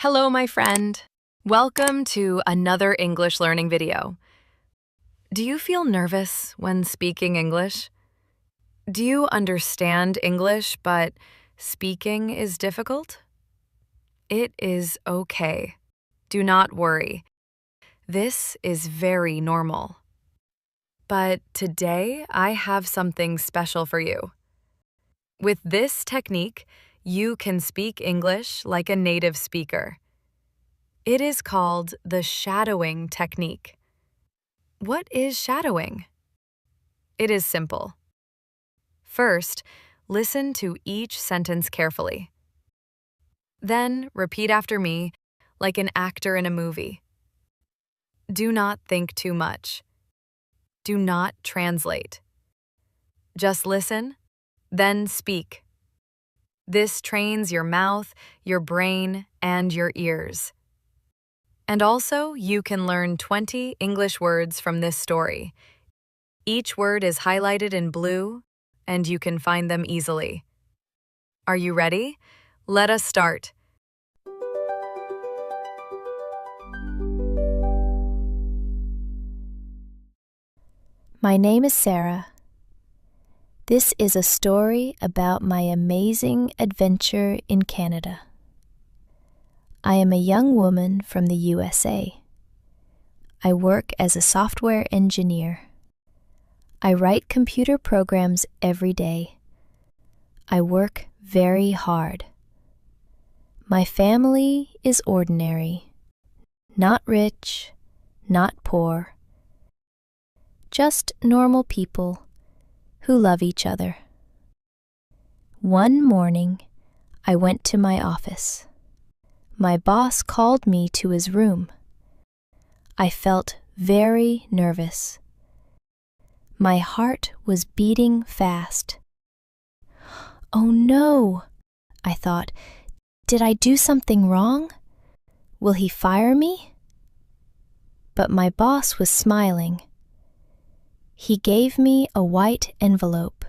Hello, my friend. Welcome to another English learning video. Do you feel nervous when speaking English? Do you understand English, but speaking is difficult? It is okay. Do not worry. This is very normal. But today, I have something special for you. With this technique, you can speak English like a native speaker. It is called the shadowing technique. What is shadowing? It is simple. First, listen to each sentence carefully. Then, repeat after me like an actor in a movie. Do not think too much. Do not translate. Just listen, then speak. This trains your mouth, your brain, and your ears. And also, you can learn 20 English words from this story. Each word is highlighted in blue, and you can find them easily. Are you ready? Let us start. My name is Sarah. This is a story about my amazing adventure in Canada. I am a young woman from the USA. I work as a software engineer. I write computer programs every day. I work very hard. My family is ordinary, not rich, not poor, just normal people who love each other. One morning, I went to my office. My boss called me to his room. I felt very nervous. My heart was beating fast. Oh no, I thought. Did I do something wrong? Will he fire me? But my boss was smiling. He gave me a white envelope.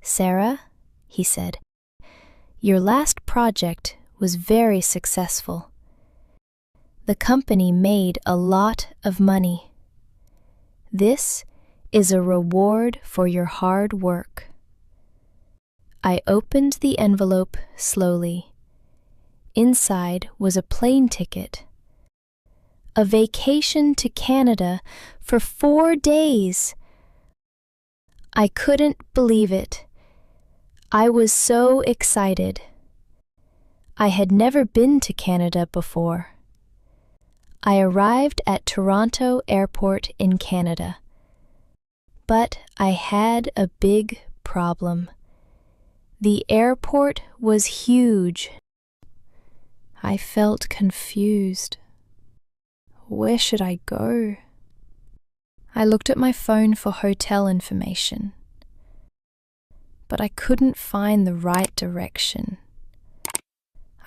Sarah, he said, your last project was very successful. The company made a lot of money. This is a reward for your hard work. I opened the envelope slowly. Inside was a plane ticket. A vacation to Canada for 4 days. I couldn't believe it. I was so excited. I had never been to Canada before. I arrived at Toronto Airport in Canada. But I had a big problem. The airport was huge. I felt confused. Where should I go? I looked at my phone for hotel information, but I couldn't find the right direction.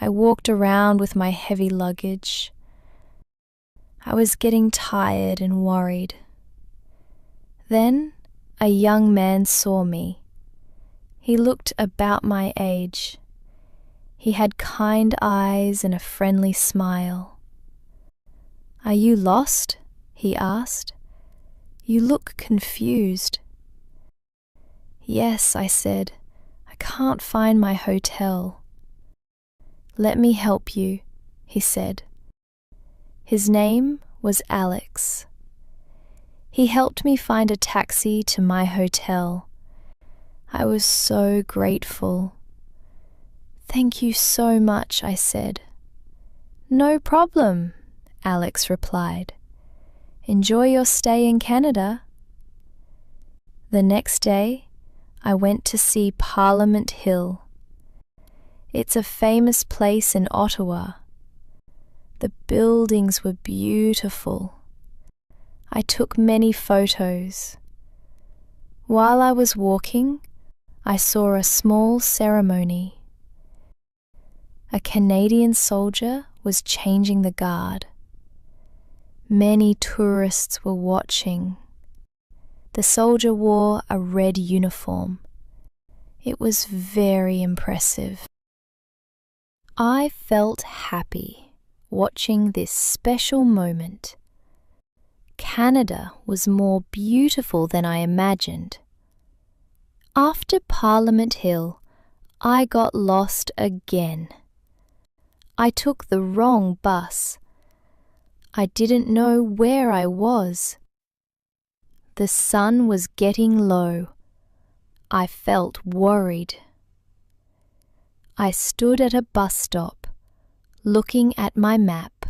I walked around with my heavy luggage. I was getting tired and worried. Then a young man saw me. He looked about my age. He had kind eyes and a friendly smile. Are you lost? He asked. You look confused. Yes, I said. I can't find my hotel. Let me help you, he said. His name was Alex. He helped me find a taxi to my hotel. I was so grateful. Thank you so much, I said. No problem, Alex replied. Enjoy your stay in Canada. The next day, I went to see Parliament Hill. It's a famous place in Ottawa. The buildings were beautiful. I took many photos. While I was walking, I saw a small ceremony. A Canadian soldier was changing the guard. Many tourists were watching. The soldier wore a red uniform. It was very impressive. I felt happy watching this special moment. Canada was more beautiful than I imagined. After Parliament Hill, I got lost again. I took the wrong bus. I didn't know where I was. The sun was getting low. I felt worried. I stood at a bus stop, looking at my map.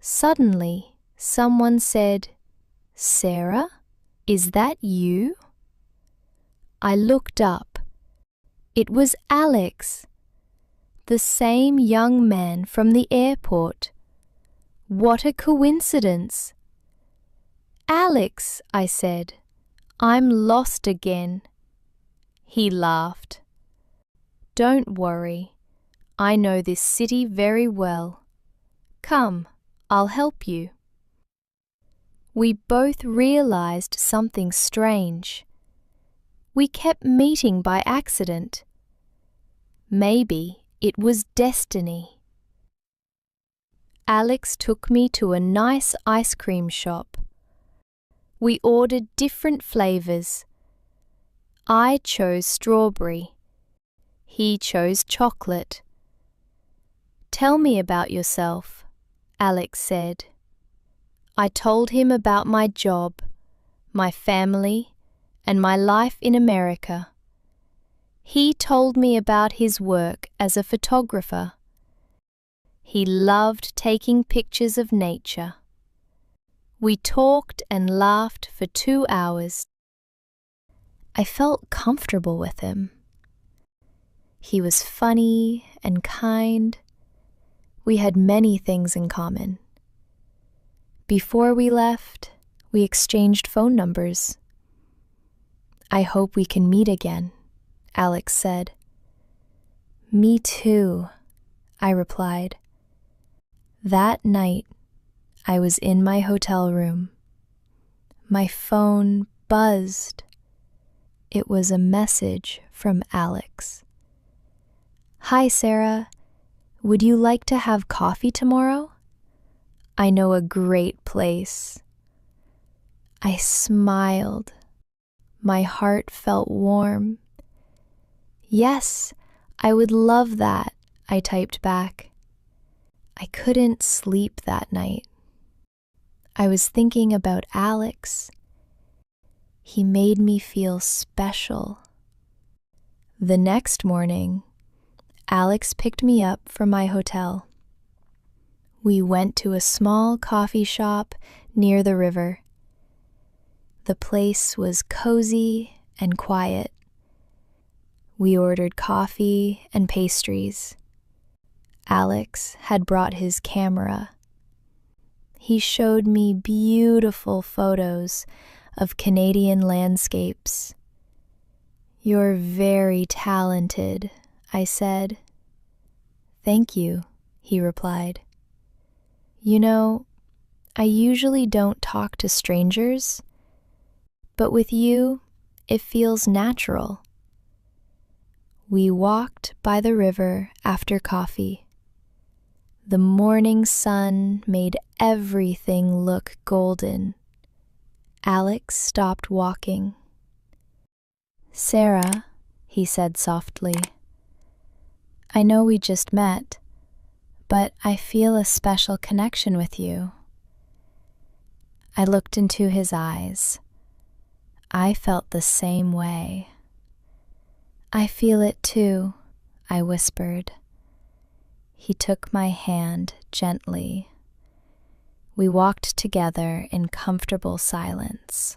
Suddenly, someone said, "Sarah, is that you?" I looked up. It was Alex, the same young man from the airport. What a coincidence! "Alex," I said, "I'm lost again." He laughed. "Don't worry, I know this city very well. Come, I'll help you." We both realized something strange. We kept meeting by accident. Maybe it was destiny. Alex took me to a nice ice cream shop. We ordered different flavors. I chose strawberry. He chose chocolate. "Tell me about yourself," Alex said. I told him about my job, my family, and my life in America. He told me about his work as a photographer. He loved taking pictures of nature. We talked and laughed for 2 hours. I felt comfortable with him. He was funny and kind. We had many things in common. Before we left, we exchanged phone numbers. "I hope we can meet again," Alex said. "Me too," I replied. That night, I was in my hotel room. My phone buzzed. It was a message from Alex. "Hi, Sarah. Would you like to have coffee tomorrow? I know a great place." I smiled. My heart felt warm. "Yes, I would love that," I typed back. I couldn't sleep that night. I was thinking about Alex. He made me feel special. The next morning, Alex picked me up from my hotel. We went to a small coffee shop near the river. The place was cozy and quiet. We ordered coffee and pastries. Alex had brought his camera. He showed me beautiful photos of Canadian landscapes. "You're very talented," I said. "Thank you," he replied. "You know, I usually don't talk to strangers, but with you, it feels natural." We walked by the river after coffee. The morning sun made everything look golden. Alex stopped walking. "Sarah," he said softly, "I know we just met, but I feel a special connection with you." I looked into his eyes. I felt the same way. "I feel it too," I whispered. He took my hand gently. We walked together in comfortable silence.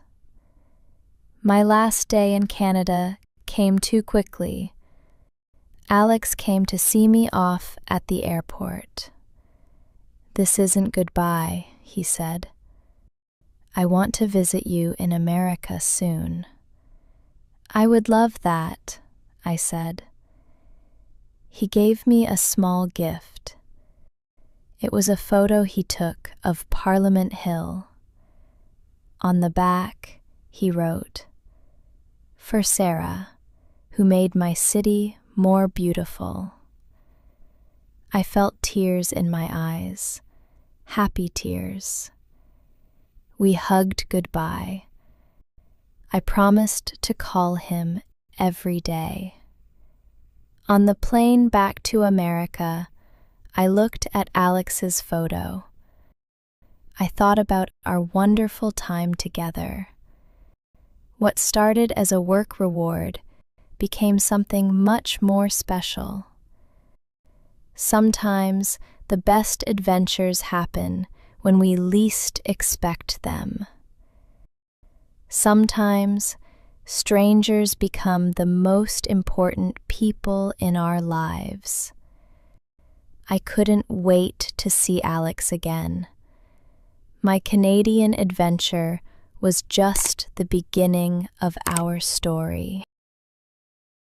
My last day in Canada came too quickly. Alex came to see me off at the airport. "This isn't goodbye," he said. "I want to visit you in America soon." "I would love that," I said. He gave me a small gift. It was a photo he took of Parliament Hill. On the back, he wrote, "For Sarah, who made my city more beautiful." I felt tears in my eyes, happy tears. We hugged goodbye. I promised to call him every day. On the plane back to America, I looked at Alex's photo. I thought about our wonderful time together. What started as a work reward became something much more special. Sometimes the best adventures happen when we least expect them. Sometimes strangers become the most important people in our lives. I couldn't wait to see Alex again. My Canadian adventure was just the beginning of our story.